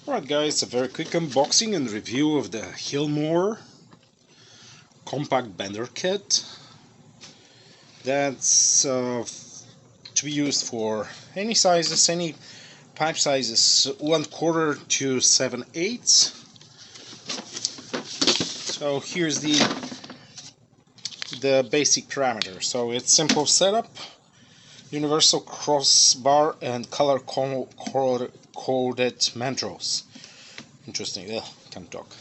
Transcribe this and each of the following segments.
Alright guys, a very quick unboxing and review of the Hilmor compact bender kit. That's to be used for any sizes, any pipe sizes, 1/4 to 7/8. So here's the basic parameters. So it's simple setup, universal crossbar and color coded mandrels. Interesting. Ugh, can't talk.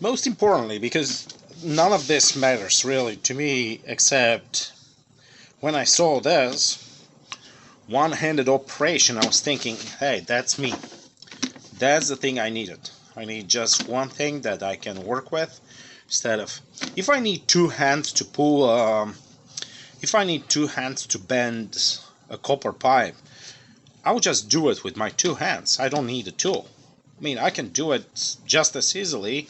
Most importantly, because none of this matters really to me, except when I saw this one-handed operation, I was thinking, hey, that's me. That's the thing I needed. I need just one thing that I can work with, instead of, if I need two hands to pull, if I need two hands to bend a copper pipe, I will just do it with my two hands. I don't need a tool. I mean, I can do it just as easily,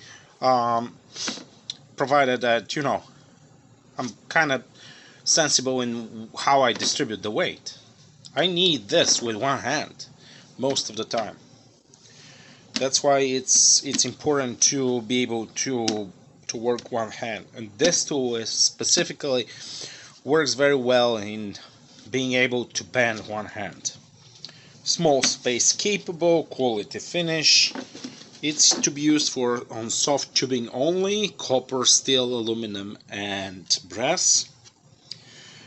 provided that, you know, I'm kind of sensible in how I distribute the weight. I need this with one hand most of the time. That's why it's important to be able to work one hand. And this tool is specifically works very well in being able to bend one hand. Small space capable, quality finish. It's to be used for on soft tubing only, copper, steel, aluminum and brass.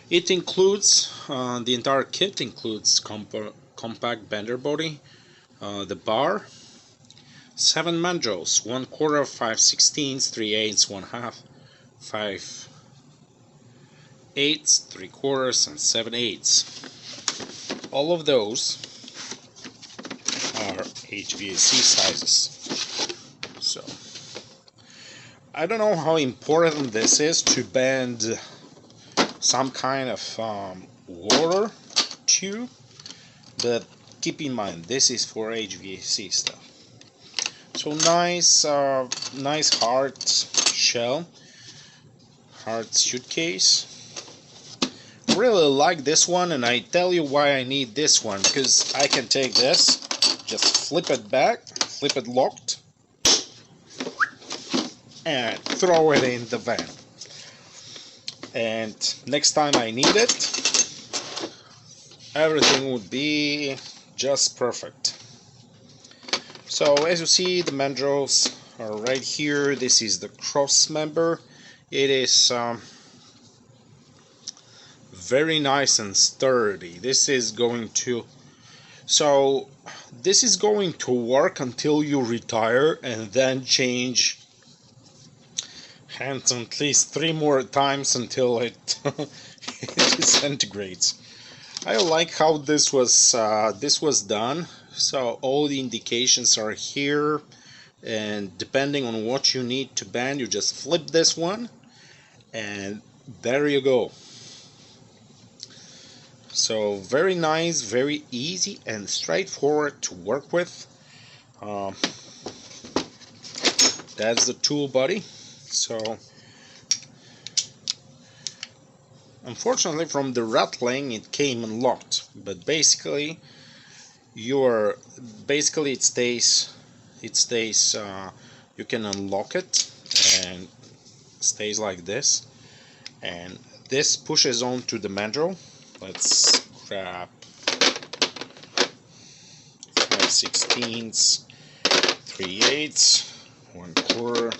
It includes, the entire kit includes compact bender body, the bar, 7 mandrels, 1/4, 5/16, 3/8, 1/2, 5/8, 3/4 and 7/8. All of those are HVAC sizes. So I don't know how important this is to bend some kind of water tube, but keep in mind this is for HVAC stuff. So nice hard shell, hard suitcase. I really like this one, and I tell you why I need this one, because I can take this, just flip it back, flip it locked, and throw it in the van. And next time I need it, everything would be just perfect. So as you see, the mandrels are right here. This is the cross member. It is very nice and sturdy. This is going to work until you retire, and then change hands at least 3 more times until it disintegrates. I like how this was done. So all the indications are here, and depending on what you need to bend, you just flip this one and there you go. So very nice, very easy and straightforward to work with. That's the tool body. So unfortunately from the rattling it came unlocked, but basically it stays you can unlock it and stays like this, and this pushes onto the mandrel. Let's grab 5/16, 3/8, 1/4.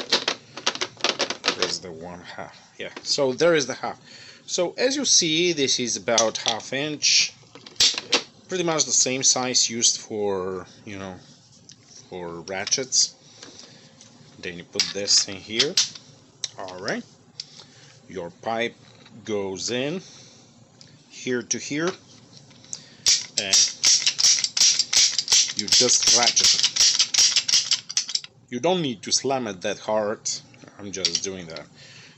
There's the 1/2. Yeah, so there is the half. So as you see, this is about 1/2 inch. Pretty much the same size used for, you know, for ratchets. Then you put this in here. Alright. Your pipe goes in here to here, and you just ratchet it. You don't need to slam it that hard. I'm just doing that.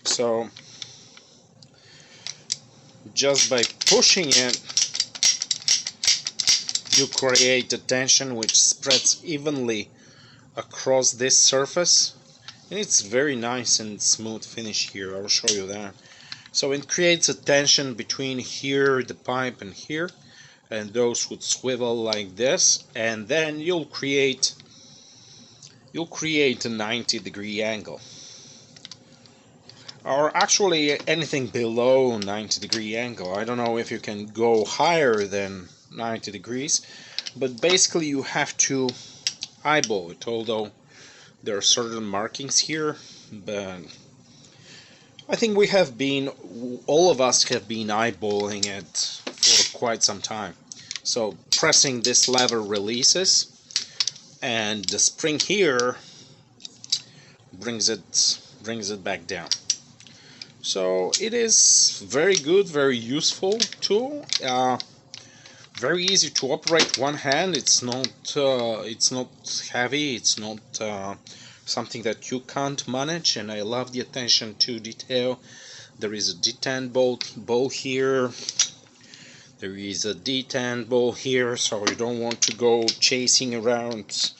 So just by pushing it, you create a tension which spreads evenly across this surface, and it's very nice and smooth finish here. I'll show you that. So it creates a tension between here, the pipe, and here, and those would swivel like this, and then you'll create a 90-degree angle, or actually anything below 90-degree angle. I don't know if you can go higher than 90 degrees, but basically you have to eyeball it, although there are certain markings here. But I think all of us have been eyeballing it for quite some time. So pressing this lever releases, and the spring here brings it back down. So it is very good, very useful tool. Very easy to operate one hand. It's not heavy. It's not something that you can't manage. And I love the attention to detail. There is a detent bowl here. There is a detent bowl here, so you don't want to go chasing around,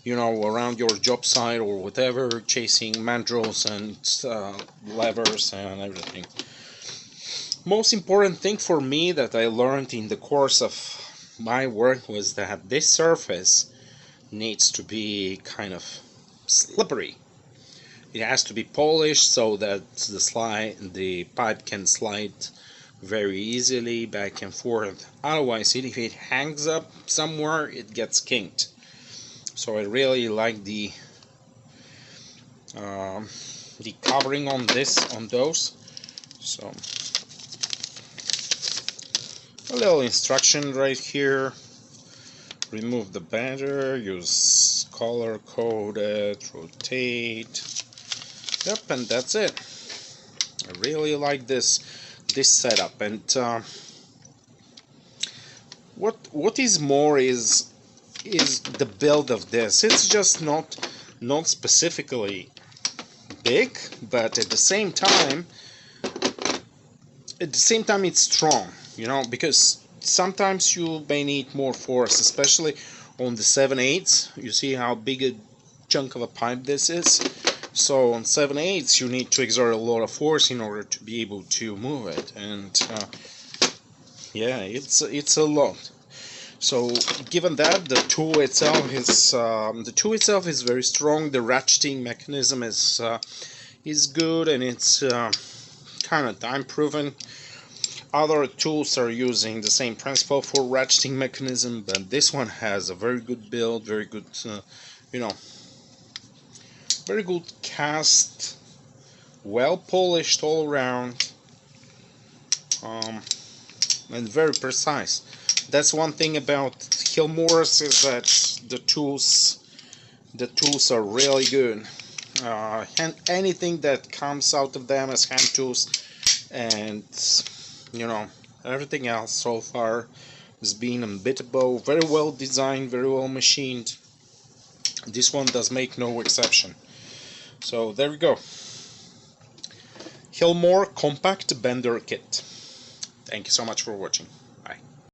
around your job site or whatever, chasing mandrels and levers and everything. Most important thing for me that I learned in the course of my work was that this surface needs to be kind of slippery. It has to be polished so that the pipe can slide very easily back and forth. Otherwise, if it hangs up somewhere, it gets kinked. So I really like the covering on those. So a little instruction right here. Remove the bender, use color coded, rotate. Yep, and that's it. I really like this setup. And what is more is the build of this. It's just not specifically big, but at the same time it's strong, because sometimes you may need more force, especially on the 7/8. You see how big a chunk of a pipe this is. So on 7/8 you need to exert a lot of force in order to be able to move it, and yeah, it's a lot. So given that, the tool itself is very strong. The ratcheting mechanism is good, and it's kind of time proven. Other tools are using the same principle for ratcheting mechanism, but this one has a very good build, very good very good cast, well polished all around, and very precise. That's one thing about Hilmor's, is that the tools are really good. And anything that comes out of them as hand tools, and everything else so far has been unbeatable, very well designed, very well machined. This one does make no exception. So there we go. Hilmor Compact Bender Kit. Thank you so much for watching.